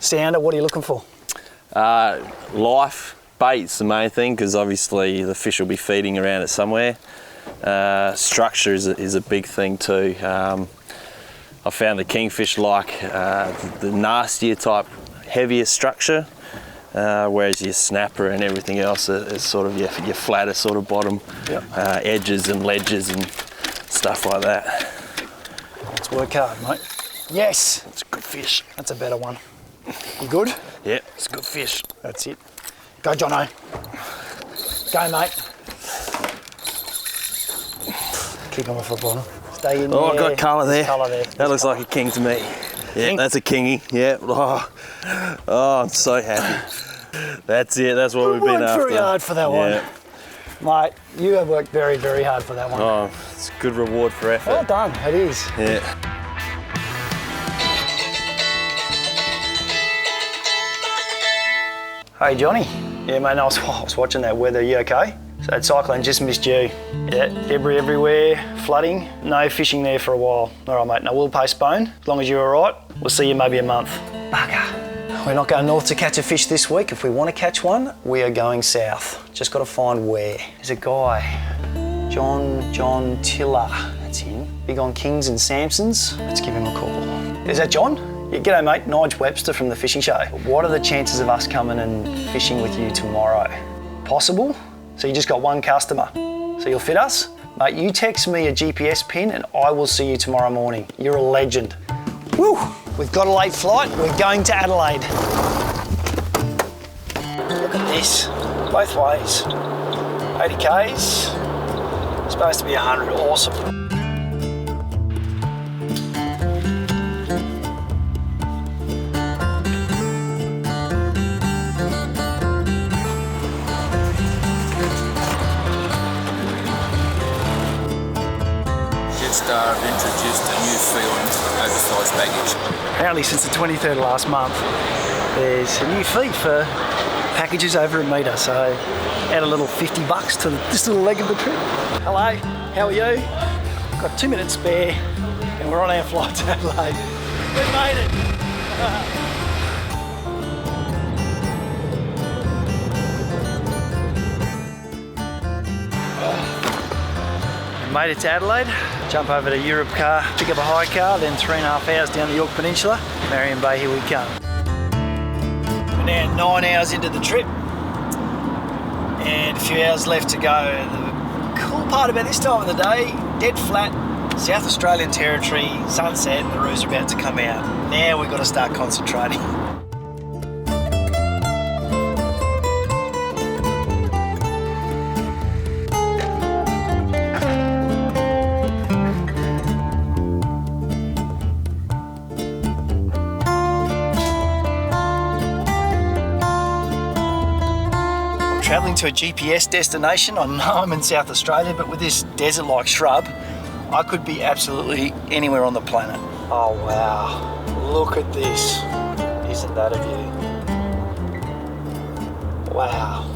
Sounder, what are you looking for? Life, bait's the main thing, because obviously the fish will be feeding around it somewhere. Structure is a big thing too. I found the kingfish like the nastier type, heavier structure, whereas your snapper and everything else is sort of your flatter sort of bottom, yep. Edges and ledges and stuff like that. Let's work hard, mate. Yes! That's a good fish. That's a better one. You good? Yeah, it's a good fish. That's it. Go, Jono. Go, mate. Keep on off the bottom. Stay in there. Oh, I've got colour there. Colour there. That looks like a king to me. Yeah, king? That's a kingy. Yeah. Oh, I'm so happy. That's it. That's what we've been after. Worked very hard for that one. Mate, you have worked very, very hard for that one. Oh, it's a good reward for effort. Well done, it is. Yeah. Hey, Johnny. Yeah, mate, I was watching that weather. You okay? So that cyclone just missed you. Yeah, debris everywhere, flooding. No fishing there for a while. All right, mate, no, we'll postpone. As long as you're all right, we'll see you maybe a month. Bugger. We're not going north to catch a fish this week. If we want to catch one, we are going south. Just got to find where. There's a guy, John Tiller. That's him. Big on Kings and Samsons. Let's give him a call. Is that John? Yeah, g'day mate, Nige Webster from the Fishing Show. What are the chances of us coming and fishing with you tomorrow? Possible? So you just got one customer. So you'll fit us? Mate, you text me a GPS pin and I will see you tomorrow morning. You're a legend. Woo! We've got a late flight, we're going to Adelaide. Look at this, both ways. 80 Ks, supposed to be 100, awesome. Jetstar have introduced a new fee on oversized baggage. Apparently since the 23rd of last month, there's a new fee for packages over a metre, so add a little $50 to this little leg of the trip. Hello, how are you? Got 2 minutes spare and we're on our flight to Adelaide. We made it! Made it to Adelaide, jump over to Europe car, pick up a hire car, then 3.5 hours down the York Peninsula. Marion Bay, here we come. We're now 9 hours into the trip and a few hours left to go. The cool part about this time of the day, dead flat, South Australian territory, sunset, and the roos are about to come out. Now we've got to start concentrating. Travelling to a GPS destination. I know I'm in South Australia, but with this desert-like shrub, I could be absolutely anywhere on the planet. Oh wow, look at this. Isn't that a view? Wow.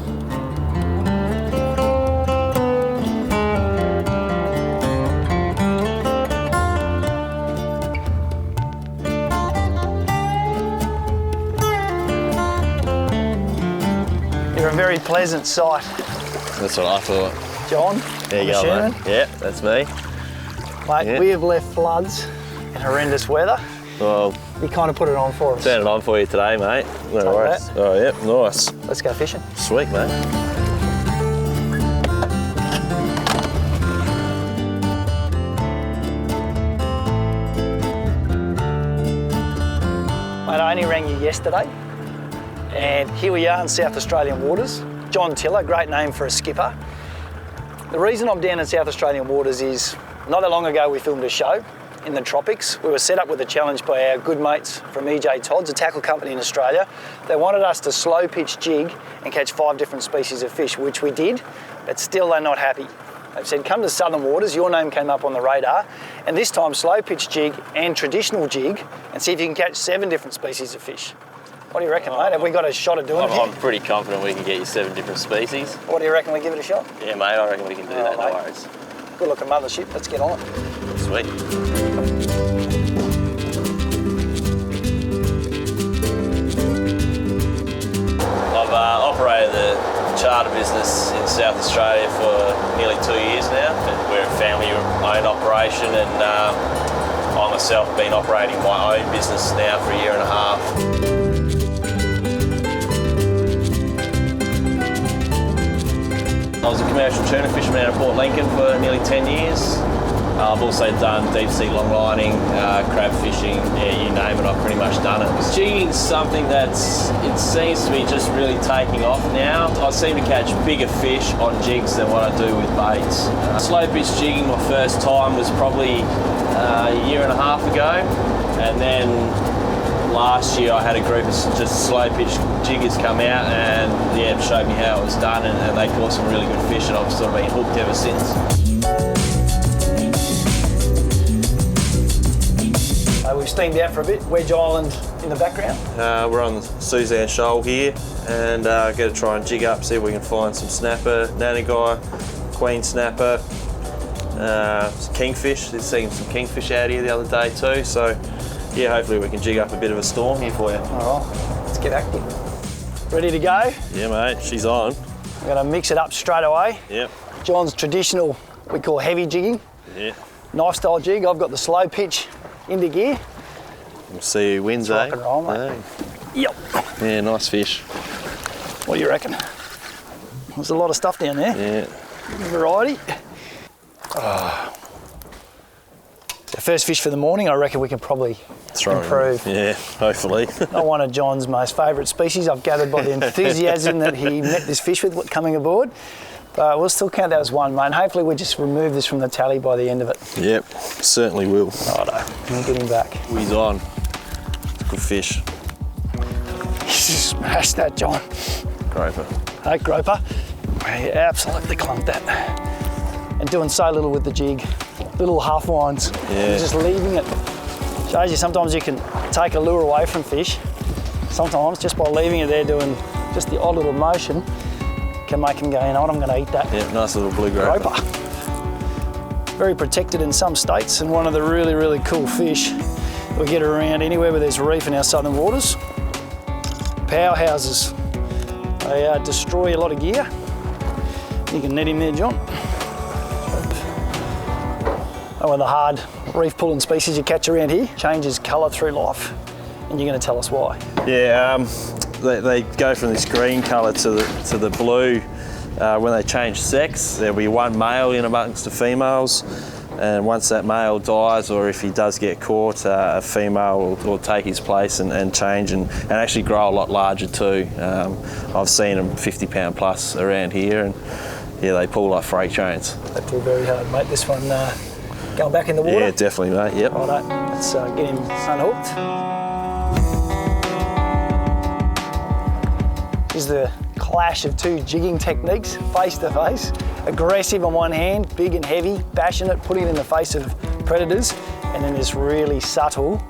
You're a very pleasant sight. That's what I thought. John, there you go, mate. Yeah, that's me. Mate, yeah. We have left floods and horrendous weather. Well, you kind of put it on for us. Turned it on for you today, mate. No worries. Oh, yeah, nice. Let's go fishing. Sweet, mate. Mate, I only rang you yesterday. And here we are in South Australian waters. John Tiller, great name for a skipper. The reason I'm down in South Australian waters is not that long ago we filmed a show in the tropics. We were set up with a challenge by our good mates from Nige Todd's, a tackle company in Australia. They wanted us to slow pitch jig and catch 5 different species of fish, which we did, but still they're not happy. They've said, come to southern waters, your name came up on the radar, and this time slow pitch jig and traditional jig, and see if you can catch 7 different species of fish. What do you reckon, mate? Have we got a shot at doing it? I'm pretty confident we can get you 7 different species. What do you reckon, we give it a shot? Yeah, mate, I reckon we can do that, no worries. Good looking mothership, let's get on it. Sweet. the charter business in South Australia for nearly 2 years now. We're a family-owned operation, and I myself have been operating my own business now for 1.5 years. I was a commercial tuna fisherman out of Port Lincoln for nearly 10 years. I've also done deep sea long lining, crab fishing, yeah, you name it, I've pretty much done it. Jigging is something it seems to be just really taking off now. I seem to catch bigger fish on jigs than what I do with baits. Slow pitch jigging, my first time was probably 1.5 years ago, and then last year I had a group of just slow pitch jiggers come out and yeah, showed me how it was done, and they caught some really good fish, and I've sort of been hooked ever since. We've steamed out for a bit. Wedge Island in the background. We're on the Suzanne Shoal here, and going to try and jig up, see if we can find some snapper, Nige, queen snapper, some kingfish. There's seen some kingfish out here the other day too, so yeah, hopefully we can jig up a bit of a storm here for you. All right, let's get active. Ready to go? Yeah, mate, she's on. I'm going to mix it up straight away. Yep. John's traditional, we call heavy jigging. Yeah. Knife style jig. I've got the slow pitch into gear. We'll see who wins, Rock and roll, mate. Yeah. Yep. Yeah, nice fish. What do you reckon? There's a lot of stuff down there. Yeah. Variety. Oh. The first fish for the morning, I reckon we can probably improve. Yeah, hopefully. Not one of John's most favourite species. I've gathered by the enthusiasm that he met this fish with coming aboard. But we'll still count that as one, mate. And hopefully we just remove this from the tally by the end of it. Yep, certainly will. Righto, we'll get him back. He's on. Good fish. He's smashed that, John. Groper. Hey, groper. He absolutely clunked that. And doing so little with the jig. Little half winds. Yeah. Just leaving it. Shows you sometimes you can take a lure away from fish. Sometimes just by leaving it there doing just the odd little motion can make him go, you know what, I'm going to eat that. Yeah, nice little blue groper. Very protected in some states, and one of the really, really cool fish we get around anywhere where there's reef in our southern waters. Powerhouses. They destroy a lot of gear. You can net him there, John. One of the hard reef pulling species you catch around here changes colour through life, and you're going to tell us why. Yeah, they go from this green colour to the blue when they change sex. There'll be one male in amongst the females, and once that male dies, or if he does get caught, a female will take his place and change and actually grow a lot larger too. I've seen them 50 pound plus around here, and yeah, they pull like freight trains. They pull very hard, mate. This one going back in the water? Yeah, definitely, mate, yep. Righto, let's get him unhooked. This is the clash of two jigging techniques, face to face. Aggressive on one hand, big and heavy, passionate, putting it in the face of predators, and then this really subtle,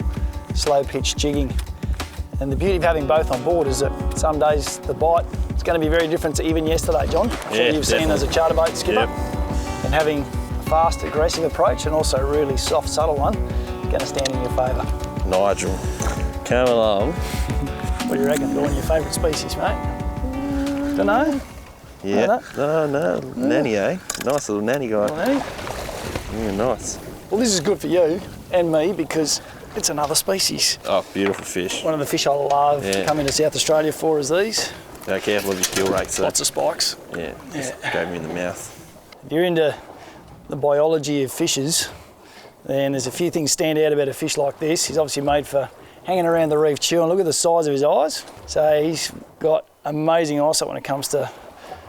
slow pitch jigging. And the beauty of having both on board is that some days the bite is going to be very different to even yesterday, John. Yeah, you've seen as a charter boat skipper. Yep. And having a fast, aggressive approach and also a really soft, subtle one is going to stand in your favour. Nigel, come along. What do you reckon? One of your favourite species, mate? Don't know? Yeah, no, nanny, eh? Nice little nanny guy. Little nanny? Yeah, nice. Well, this is good for you and me because it's another species. Oh, beautiful fish. One of the fish I love coming to South Australia for is these. Be careful of your gill rakes. Lots of spikes. Yeah, just go me in the mouth. If you're into the biology of fishes, then there's a few things stand out about a fish like this. He's obviously made for hanging around the reef chewing. Look at the size of his eyes. So he's got amazing eyesight when it comes to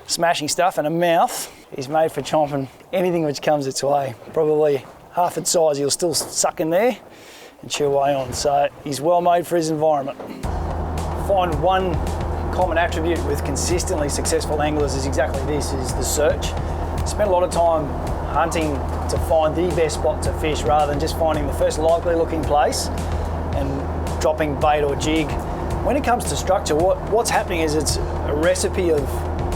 smashing stuff, and a mouth. He's made for chomping anything which comes its way. Probably half its size he'll still suck in there and chew away on. So he's well made for his environment. Find one common attribute with consistently successful anglers is exactly this, is the search. Spend a lot of time hunting to find the best spot to fish rather than just finding the first likely looking place and dropping bait or jig. When it comes to structure, what's happening is it's a recipe of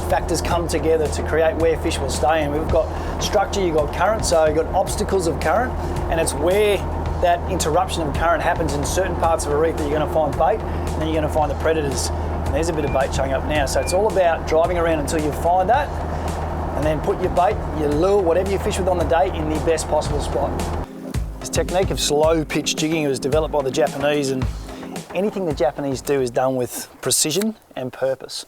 factors come together to create where fish will stay. And we've got structure, you've got current, so you've got obstacles of current, and it's where that interruption of current happens in certain parts of a reef that you're going to find bait, and then you're going to find the predators. And there's a bit of bait showing up now. So it's all about driving around until you find that, and then put your bait, your lure, whatever you fish with on the day in the best possible spot. This technique of slow pitch jigging was developed by the Japanese, and anything the Japanese do is done with precision and purpose.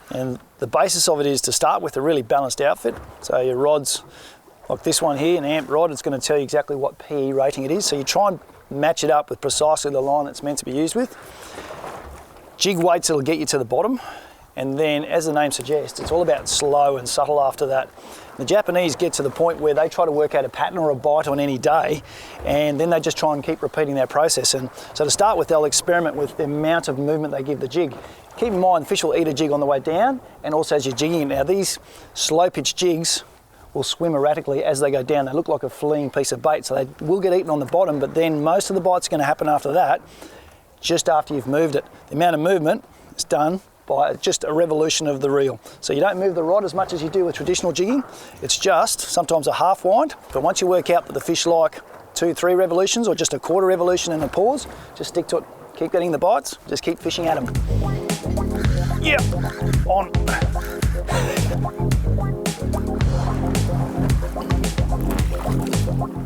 And the basis of it is to start with a really balanced outfit. So your rods, like this one here, an amp rod, it's going to tell you exactly what PE rating it is. So you try and match it up with precisely the line it's meant to be used with. Jig weights that'll get you to the bottom. And then, as the name suggests, it's all about slow and subtle after that. The Japanese get to the point where they try to work out a pattern or a bite on any day, and then they just try and keep repeating that process. And so to start with, they'll experiment with the amount of movement they give the jig. Keep in mind, fish will eat a jig on the way down and also as you're jigging. Now these slow pitch jigs will swim erratically as they go down. They look like a fleeing piece of bait, so they will get eaten on the bottom, but then most of the bites are going to happen after that, just after you've moved it. The amount of movement is done by just a revolution of the reel. So you don't move the rod as much as you do with traditional jigging. It's just sometimes a half wind, but once you work out that the fish like 2-3 revolutions or just a quarter revolution and a pause, just stick to it. Keep getting the bites, just keep fishing at them. Yeah, on.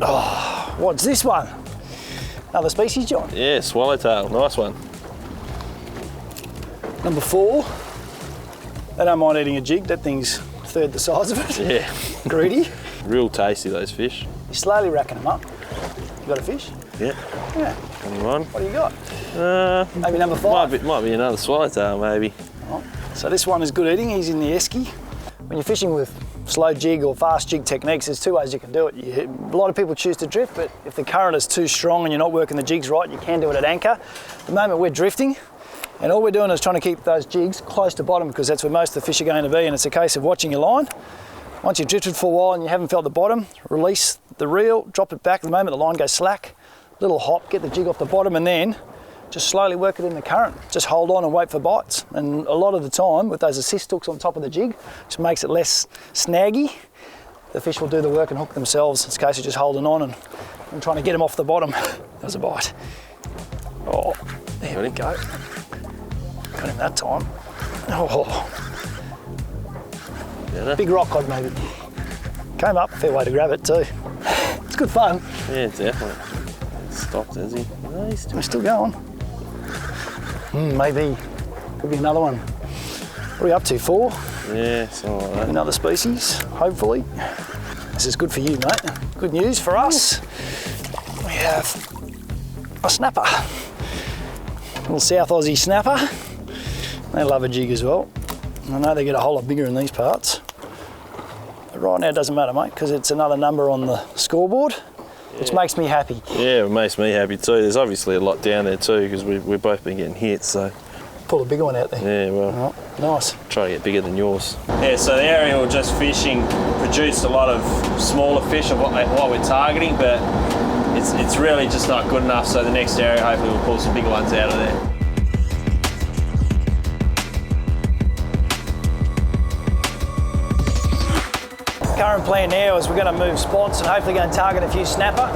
Oh, what's this one? Another species, John? Yeah, swallowtail, nice one. Number 4. They don't mind eating a jig. That thing's third the size of it. Yeah. Greedy. Real tasty, those fish. You're slowly racking them up. You got a fish? Yeah. Yeah. Come on. What do you got? Maybe number 5? Might be another swallowtail, maybe. Oh. So this one is good eating. He's in the esky. When you're fishing with slow jig or fast jig techniques, there's 2 ways you can do it. A lot of people choose to drift, but if the current is too strong and you're not working the jigs right, you can do it at anchor. At the moment we're drifting, and all we're doing is trying to keep those jigs close to bottom because that's where most of the fish are going to be, and it's a case of watching your line. Once you've drifted for a while and you haven't felt the bottom, release the reel, drop it back. At the moment the line goes slack, little hop, get the jig off the bottom, and then just slowly work it in the current. Just hold on and wait for bites. And a lot of the time with those assist hooks on top of the jig, which makes it less snaggy, the fish will do the work and hook themselves. It's a case of just holding on and trying to get them off the bottom. That was a bite. Oh, there we go. Got him that time. Oh. Better. Big rock cod maybe. Came up, fair way to grab it too. It's good fun. Yeah, definitely. Stopped, has he? No, he's We're still going. Maybe, could be another one. What are we up to, 4? Yeah, something like that. Another species, hopefully. This is good for you, mate. Good news for us. We have a snapper. Little South Aussie snapper. They love a jig as well. I know they get a whole lot bigger in these parts. But right now it doesn't matter, mate, because it's another number on the scoreboard, which makes me happy. Yeah, it makes me happy too. There's obviously a lot down there too because we've both been getting hit, so. Pull a bigger one out there. Yeah, well. Oh, nice. Try to get bigger than yours. Yeah, so the area we were just fishing produced a lot of smaller fish of what we're targeting, but it's really just not good enough, so the next area hopefully we'll pull some bigger ones out of there. Current plan now is we're going to move spots and hopefully going to target a few snapper.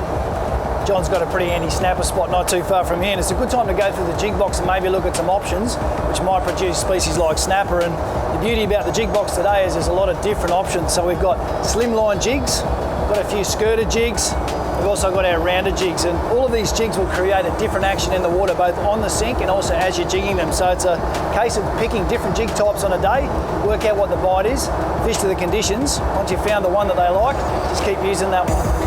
John's got a pretty handy snapper spot not too far from here, and it's a good time to go through the jig box and maybe look at some options which might produce species like snapper. And the beauty about the jig box today is there's a lot of different options. So we've got slimline jigs, we've got a few skirted jigs, we've also got our rounded jigs, and all of these jigs will create a different action in the water both on the sink and also as you're jigging them. So it's a case of picking different jig types on a day, work out what the bite is, fish to the conditions. Once you've found the one that they like, just keep using that one.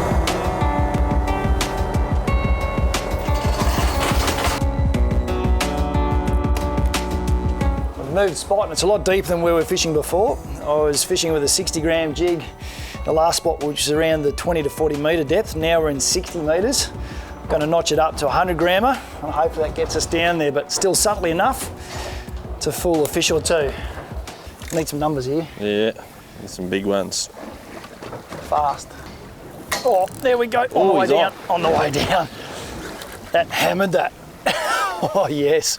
Moved spot and it's a lot deeper than where we were fishing before. I was fishing with a 60-gram jig, the last spot which is around the 20 to 40 metre depth. Now we're in 60 metres. I'm going to notch it up to a 100-grammer and hopefully that gets us down there, but still subtly enough to fool a fish or two. Need some numbers here. Yeah, there's some big ones. Fast. Oh, there we go, on the way down, on the way down. That hammered that. Oh yes.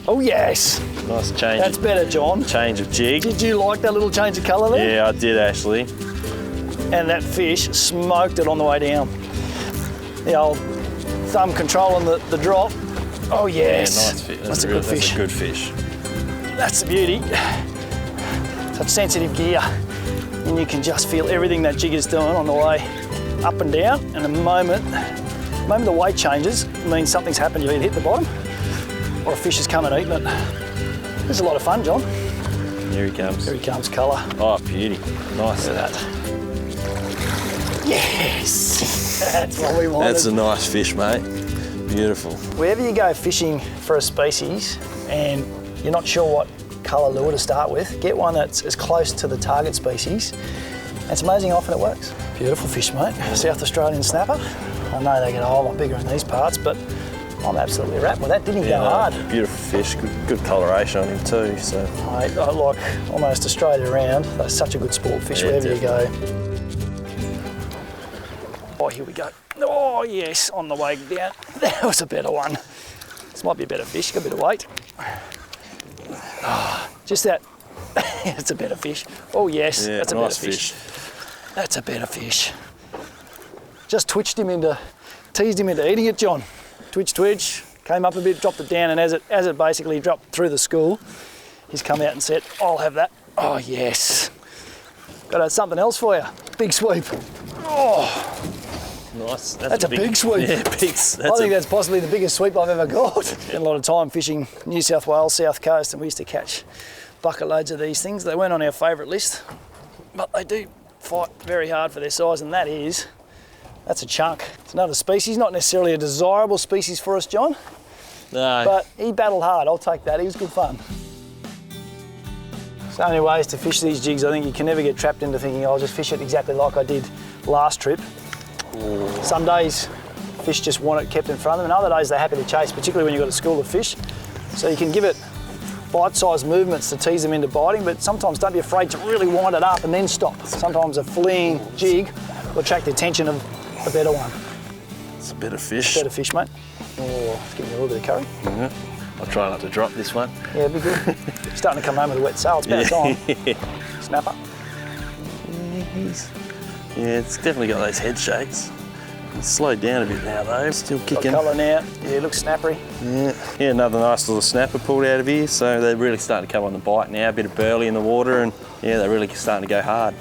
Oh yes. Nice change. That's better, John. Change of jig. Did you like that little change of colour there? Yeah, I did actually. And that fish smoked it on the way down. The old thumb controlling the drop. Oh yes. Yeah, nice fish. That's a good fish. That's a good fish. That's the beauty. Such sensitive gear, and you can just feel everything that jig is doing on the way up and down. And the moment the weight changes, it means something's happened. You either hit the bottom, or a fish has come and eaten it. This is a lot of fun, John. Here he comes. Here he comes, colour. Oh, beauty. Nice. Look at that. Yes, that's what we wanted. That's a nice fish, mate. Beautiful. Wherever you go fishing for a species and you're not sure what colour lure to start with, get one that's as close to the target species. It's amazing how often it works. Beautiful fish, mate. South Australian snapper. I know they get a whole lot bigger in these parts, but I'm absolutely wrapped with that. Didn't he go hard? Beautiful fish, good coloration on him too. So Mate, I like almost Australia around. They're such a good sport fish wherever definitely. you go. Oh, here we go. Oh yes, on the way down. That was a better one. This might be a better fish, got a bit of weight. Oh, just that, it's a better fish. Oh yes, yeah, that's a nice better fish. That's a better fish. Just teased him into eating it, John. Twitch, came up a bit, dropped it down, and as it basically dropped through the school, he's come out and said, I'll have that. Oh yes. Got something else for you. Big sweep. Oh. Nice. That's a big sweep. Yeah, big. I think that's possibly the biggest sweep I've ever got. Spent a lot of time fishing New South Wales, South Coast, and we used to catch bucket loads of these things. They weren't on our favourite list, but they do fight very hard for their size, and that's a chunk. It's another species, not necessarily a desirable species for us, John, No. but he battled hard. I'll take that. He was good fun. So many ways to fish these jigs. I think you can never get trapped into thinking, I'll just fish it exactly like I did last trip. Some days fish just want it kept in front of them, and other days they're happy to chase, particularly when you've got a school of fish. So you can give it bite-sized movements to tease them into biting, but sometimes don't be afraid to really wind it up and then stop. Sometimes a fleeing jig will attract the attention of a better one. It's a better fish. Better fish, mate. Oh, let's give me a little bit of curry. Mm-hmm. I'll try not to drop this one. Yeah, it'd be good. Starting to come home with a wet sail, it's about time. Snapper. Yeah, it's definitely got those head shakes. It's slowed down a bit now though, still kicking. Got colour now, yeah, looks snappery. Yeah, another nice little snapper pulled out of here, so they're really starting to come on the bite now, a bit of burley in the water, and yeah, they're really starting to go hard.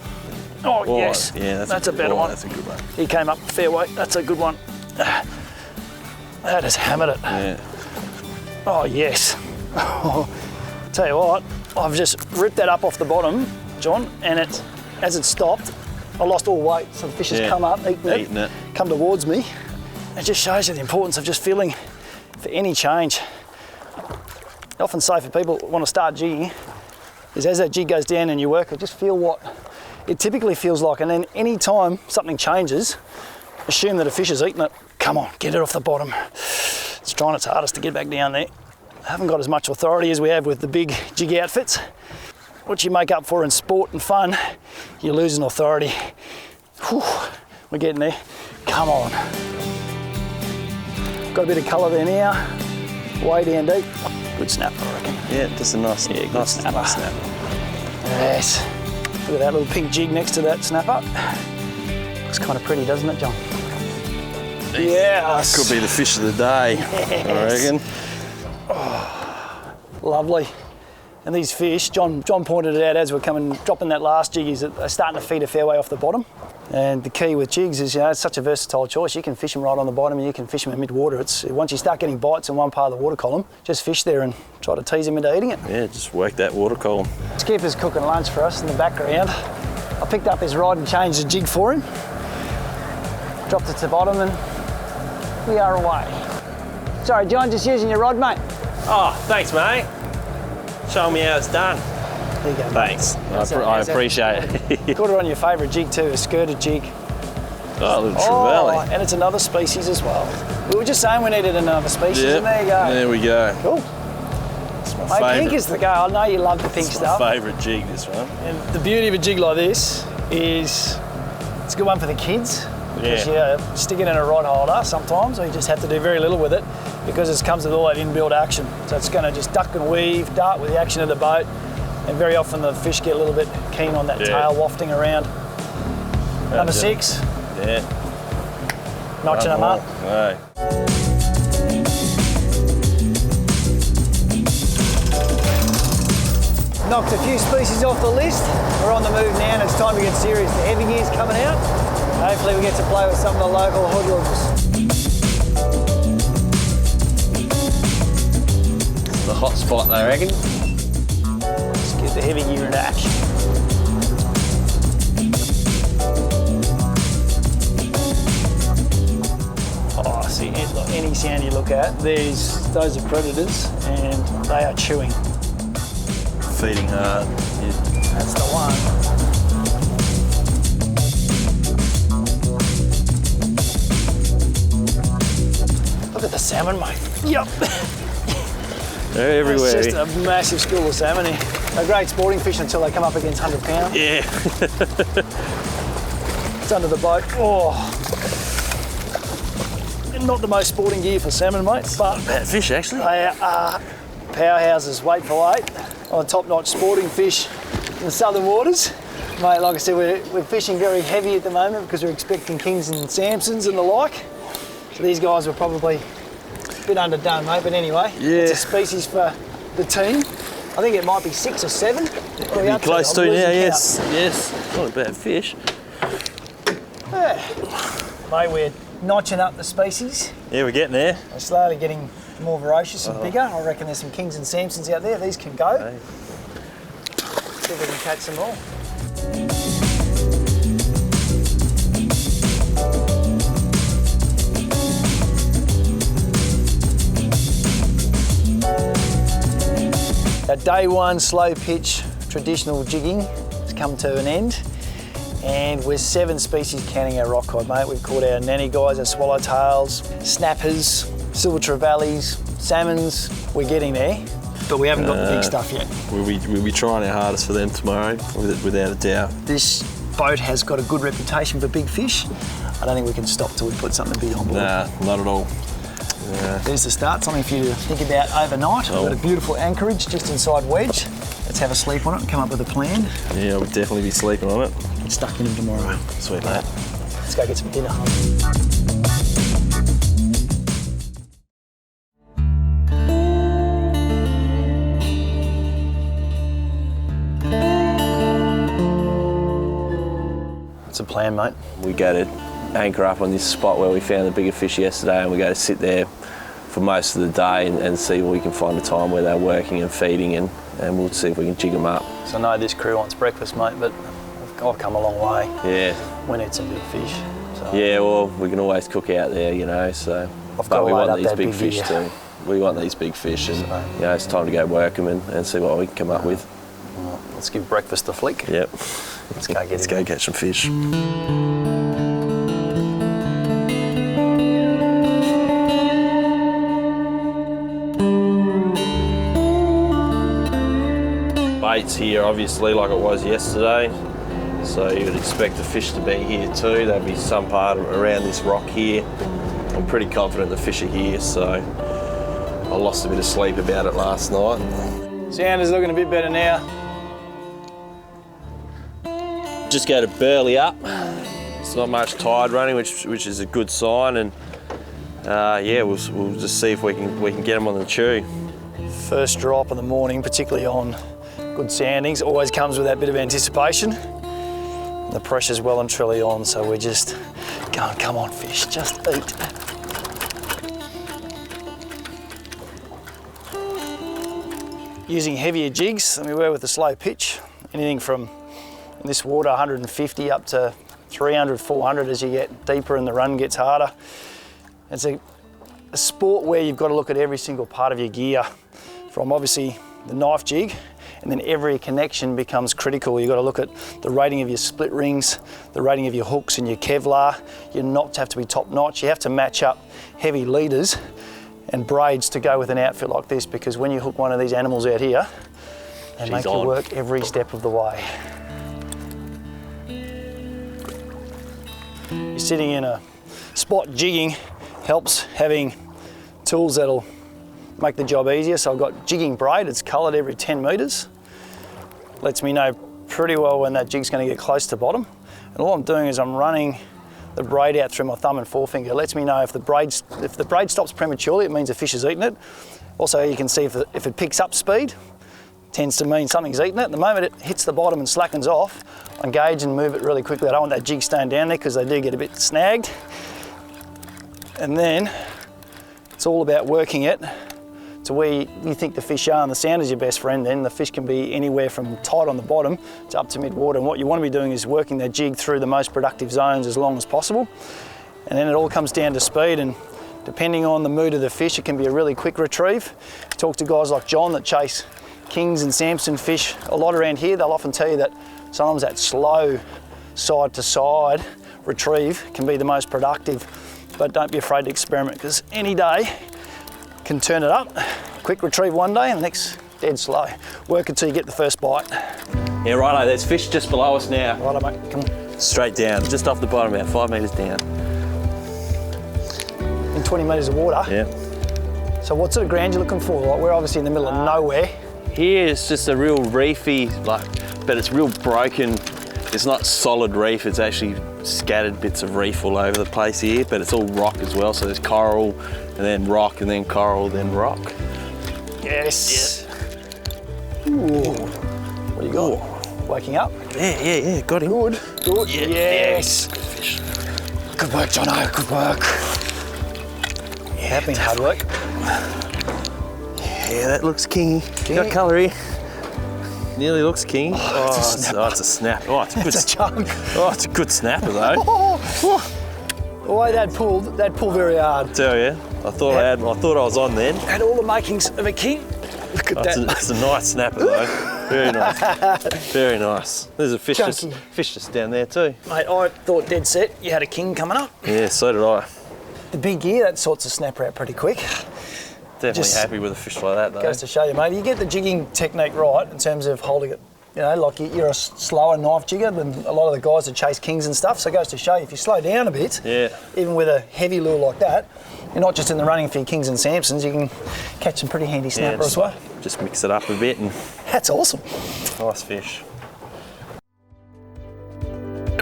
Oh yes, yeah, that's a better one. That's a good one. He came up fair weight, that's a good one. That has hammered it. Yeah. Oh yes. Tell you what, I've just ripped that up off the bottom, John, and as it stopped, I lost all weight, so the fish has come up, eaten it, come towards me. It just shows you the importance of just feeling for any change. I often say for people who want to start jigging, is as that jig goes down and you work it, just feel what it typically feels like, and then any time something changes, assume that a fish has eaten it. Come on, get it off the bottom. It's trying its hardest to get back down there. I haven't got as much authority as we have with the big jig outfits. What you make up for in sport and fun, you lose in authority. Whew, we're getting there. Come on. Got a bit of colour there now. Way down deep. Good snap, I reckon. Yeah, just a nice, good snapper. Nice snapper. Yes. Look at that little pink jig next to that snapper. Looks kind of pretty, doesn't it, John? Yes. Could be the fish of the day, yes. I reckon. Oh, lovely. And these fish, John pointed it out as we're dropping that last jig, is that they're starting to feed a fair way off the bottom. And the key with jigs is, it's such a versatile choice. You can fish them right on the bottom and you can fish them in mid-water. Once you start getting bites in one part of the water column, just fish there and try to tease them into eating it. Yeah, just work that water column. Skipper's cooking lunch for us in the background. I picked up his rod and changed the jig for him. Dropped it to the bottom and we are away. Sorry, John, just using your rod, mate. Oh, thanks, mate. Show me how it's done. There you go. Thanks. I appreciate it. Got it on your favourite jig too, a skirted jig. Oh, a little trevally. And it's another species as well. We were just saying we needed another species, and there you go. There we go. Cool. It's my Mate, favourite. pink is the go. I know you love the pink It's stuff. my favourite jig, this one. And the beauty of a jig like this is it's a good one for the kids. Because you stick it in a rod holder sometimes, or you just have to do very little with it because it comes with all that inbuilt action. So it's going to just duck and weave, dart with the action of the boat, and very often the fish get a little bit keen on that tail wafting around. Number 6. Yeah. Notching them up. Right. Knocked a few species off the list. We're on the move now and it's time to get serious. The heavy gear's coming out. Hopefully we get to play with some of the local hoodlums. The hot spot, I reckon. Let's get the heavy gear into action. Oh, see, look, any sound you look at, those are predators and they are chewing. Feeding hard. Yeah. That's the one. Look at the salmon, mate. Yep. They're everywhere. It's just a massive school of salmon here. They're great sporting fish until they come up against 100 pounds. Yeah. It's under the boat. Oh. Not the most sporting gear for salmon, mate, but Bad fish, actually. they are powerhouses, weight for weight, on top-notch sporting fish in the southern waters. Mate, like I said, we're fishing very heavy at the moment because we're expecting kings and Samsons and the like. So these guys were probably a bit underdone, mate, but anyway, Yeah. it's a species for the team. I think it might be 6 or 7. Be close to now, yes. Yes. Not a bad fish. Yeah. Mate, we're notching up the species. Yeah, we're getting there. We're slowly getting more ferocious and bigger. I reckon there's some kings and Samsons out there. These can go. Hey. See if we can catch them all. Our day one slow pitch traditional jigging has come to an end. And we're 7 species counting our rock cod, mate. We've caught our nanny guys, our swallowtails, snappers, silver trevallies, salmons. We're getting there, but we haven't got the big stuff yet. We'll be trying our hardest for them tomorrow, without a doubt. This boat has got a good reputation for big fish. I don't think we can stop till we put something big on board. Nah, not at all. There's the start, something for you to think about overnight. We've got a beautiful anchorage just inside Wedge. Let's have a sleep on it and come up with a plan. Yeah, we'll definitely be sleeping on it. Get stuck in them tomorrow. Sweet, mate. Let's go get some dinner. What's the plan, mate? We go to anchor up on this spot where we found the bigger fish yesterday, and we go to sit there for most of the day and see if we can find a time where they're working and feeding, and we'll see if we can jig them up. So I know this crew wants breakfast, mate, but I've come a long way. Yeah. We need some big fish. So Yeah, well, we can always cook out there, you know, so. I've got But to we load want up these that big big fish gear. too. We want these big fish, and you know, it's time to go work them and see what we can come up with. Well, let's give breakfast a flick. Yep. Let's go get Let's it. go catch some fish. Bait's here obviously like it was yesterday, so you would expect the fish to be here too. There'll be some part around this rock here. I'm pretty confident the fish are here, so I lost a bit of sleep about it last night. Sound is looking a bit better now. Just go to burley up. It's not much tide running, which is a good sign, and yeah, we'll just see if we can get them on the chew. First drop in the morning, particularly on good soundings, always comes with that bit of anticipation. The pressure's well and truly on, so we're just going, come on fish, just eat. Using heavier jigs than we were with the slow pitch, anything from in this water 150 up to 300, 400 as you get deeper and the run gets harder. It's a sport where you've got to look at every single part of your gear, from obviously the knife jig, and then every connection becomes critical. You've got to look at the rating of your split rings, the rating of your hooks and your Kevlar. Your knots have to be top notch. You have to match up heavy leaders and braids to go with an outfit like this, because when you hook one of these animals out here, they make you work every step of the way. You're sitting in a spot jigging helps having tools that'll make the job easier. So I've got jigging braid, it's coloured every 10 metres. Lets me know pretty well when that jig's going to get close to bottom. And all I'm doing is I'm running the braid out through my thumb and forefinger. It lets me know if the braid stops prematurely, it means the fish has eaten it. Also, you can see if it picks up speed, tends to mean something's eaten it. The moment it hits the bottom and slackens off, I engage and move it really quickly. I don't want that jig staying down there because they do get a bit snagged. And then it's all about working it to where you think the fish are, and the sound is your best friend. Then the fish can be anywhere from tight on the bottom to up to mid-water, and what you want to be doing is working that jig through the most productive zones as long as possible. And then it all comes down to speed, and depending on the mood of the fish, it can be a really quick retrieve. Talk to guys like John that chase kings and Samson fish a lot around here. They'll often tell you that sometimes that slow side to side retrieve can be the most productive, but don't be afraid to experiment, because any day can turn it up. Quick retrieve one day and the next dead slow. Work until you get the first bite. Yeah, righto, there's fish just below us now. Righto, mate, come on. Straight down, just off the bottom, about 5 metres down. In 20 metres of water. Yeah. So what sort of ground you looking for? Like, we're obviously in the middle of nowhere. Here it's just a real reefy, but it's real broken. It's not solid reef, it's actually scattered bits of reef all over the place here, but it's all rock as well. So there's coral, and then rock, and then coral, then rock. Yes. Ooh. What do you got? Waking up? Yeah, got him. Good. Yeah, Yes. Good fish. Good work, Jono, good work. Yeah, that's been hard work. Yeah, that looks kingy. Got colour here. Nearly looks kingy. It's a snap. Oh, it's a good It's a chunk. Oh, it's a good snapper though. The way that pulled very hard. Tell you, I thought I was on then. Had all the makings of a king. Look at that. It's a nice snapper though. Very nice. Very nice. There's a fish just down there too. Mate, I thought dead set you had a king coming up. Yeah, so did I. The big gear, that sorts a snapper out pretty quick. Definitely happy with a fish like that though. Goes to show you, mate. You get the jigging technique right in terms of holding it. You know, like you're a slower knife jigger than a lot of the guys that chase kings and stuff. So it goes to show you, if you slow down a bit, even with a heavy lure like that, you're not just in the running for your kings and Samsons, you can catch some pretty handy snapper as well. Just mix it up a bit and... That's awesome. Nice fish.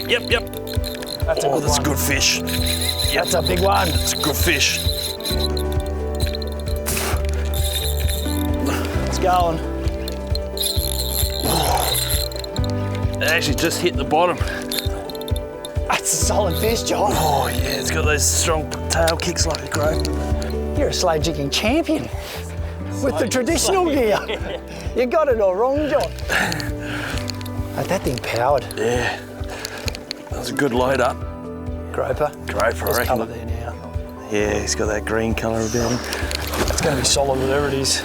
Yep. That's a good fish. Yep. That's a big one. It's a good fish. It's going. It actually just hit the bottom. That's a solid fish, John. Oh yeah, it's got those strong tail kicks like a crow. You're a slow jigging champion with the traditional gear. You got it all wrong, John. Mate, that thing powered. Yeah, that was a good load up. Groper. I There's reckon. colour there now. Yeah, he's got that green colour about him. It's going to be solid, whatever it is.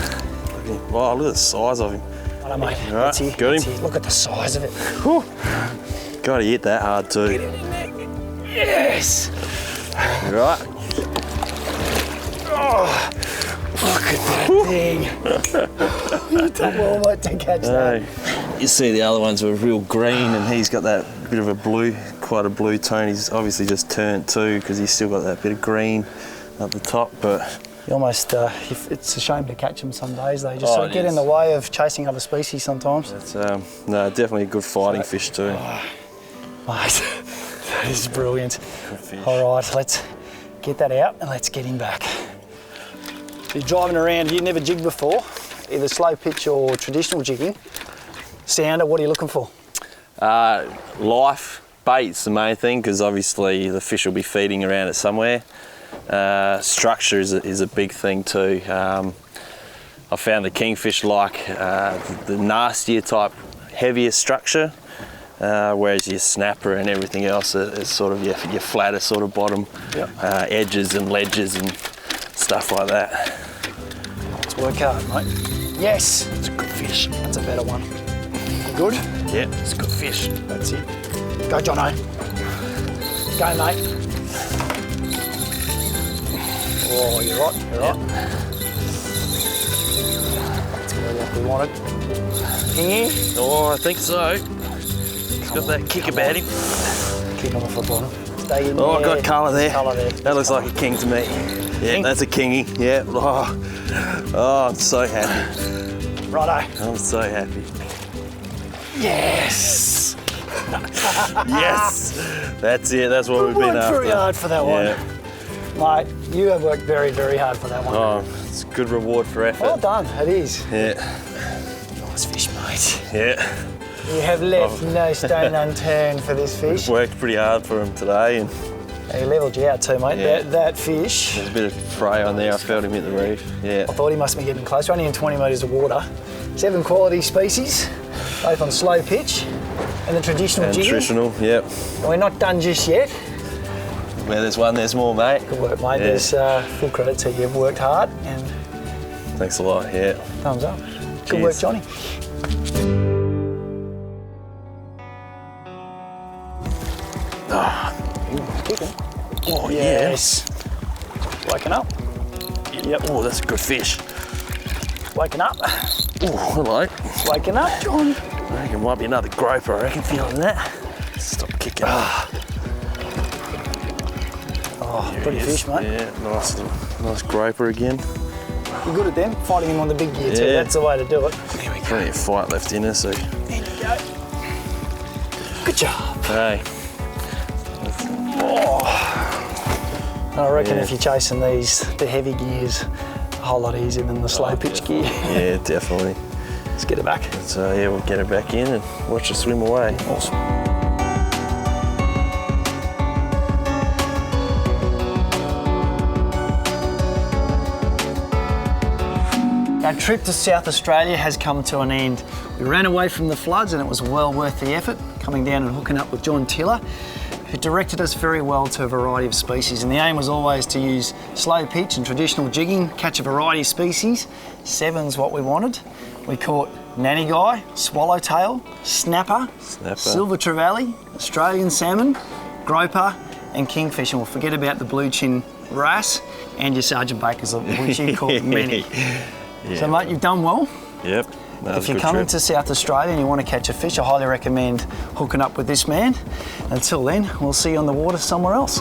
Wow, look at the size of him. I know, mate. Right, That's it. got him. That's it. Look at the size of it. Whew. Got to hit that hard too. Get it in there. Yes. Right. Oh, look at that thing. You done well, mate, to catch that. You see the other ones were real green, and he's got that bit of a blue, quite a blue tone. He's obviously just turned too, because he's still got that bit of green up the top, but... You almost, it's a shame to catch them some days. They just sort of it get is. in the way of chasing other species sometimes. It's, no, definitely a good fighting fish too. Mate, that is brilliant. Good fish. All right, let's get that out and let's get him back. You're driving around, you've never jigged before, either slow pitch or traditional jigging. Sounder, what are you looking for? Life, bait's the main thing, because obviously the fish will be feeding around it somewhere. Structure is a big thing too. I found the kingfish like the nastier type, heavier structure, whereas your snapper and everything else is sort of your flatter sort of bottom, edges and ledges and stuff like that. Let's work hard, mate. Yes! It's a good fish. That's a better one. Good? Yeah, it's a good fish. That's it. Go, Jono. Go, mate. Oh, you're right, you're right. That's going like we wanted. Kingy? Oh, I think so. He's got that kick about him. Kick on off the bottom. Stay in there. Oh, I got colour there. Colour there. That looks like a king to me. Yeah, King? that's a kingy. Yeah. Oh, I'm so happy. Righto. I'm so happy. Yes! Yes! That's it. That's what we've been Worked after. very hard for that one. Mate, you have worked very, very hard for that one. Oh, it's a good reward for effort. Well done, it is. Yeah. Nice fish, mate. Yeah. You have left no stone unturned for this fish. Worked pretty hard for him today, and He levelled you out too, mate. Yeah. That fish, there's a bit of fray on there. I felt him hit the reef. Yeah. I thought he must be getting close. We're only in 20 metres of water. 7 quality species, both on slow pitch and the traditional And jigging. traditional, yep. And we're not done just yet. Where there's one, there's more, mate. Good work, mate. Yeah. There's full credit to you. You've worked hard and Thanks a lot, yeah. thumbs up. Good work, Cheers. Johnny. Kicking. Oh, Yes. Waking up. Yep. Oh, that's a good fish. Waking up. Oh, hello. Waking up, John. I reckon it might be another groper, I reckon, feeling that. Stop kicking. Oh, There pretty he is. fish, mate. Yeah, nice groper again. You're good at them, fighting him on the big gear too. Yeah. That's the way to do it. Plenty of fight left in her, so There you go. Good job. hey. I reckon Yeah. if you're chasing these, the heavy gears, a whole lot easier than the slow pitch gear. Yeah, definitely. Let's get it back. So yeah, we'll get her back in and watch her swim away. Awesome. Our trip to South Australia has come to an end. We ran away from the floods and it was well worth the effort, coming down and hooking up with John Tiller, who directed us very well to a variety of species. And the aim was always to use slow pitch and traditional jigging, catch a variety of species. 7's what we wanted. We caught nanny guy, swallowtail, snapper, silver trevally, Australian salmon, groper and kingfish. And we'll forget about the blue chin wrasse and your Sergeant Bakers, which you caught many. Yeah. So mate, you've done well. Yep. That was If a you're good coming trip. to South Australia and you want to catch a fish, I highly recommend hooking up with this man. Until then, we'll see you on the water somewhere else.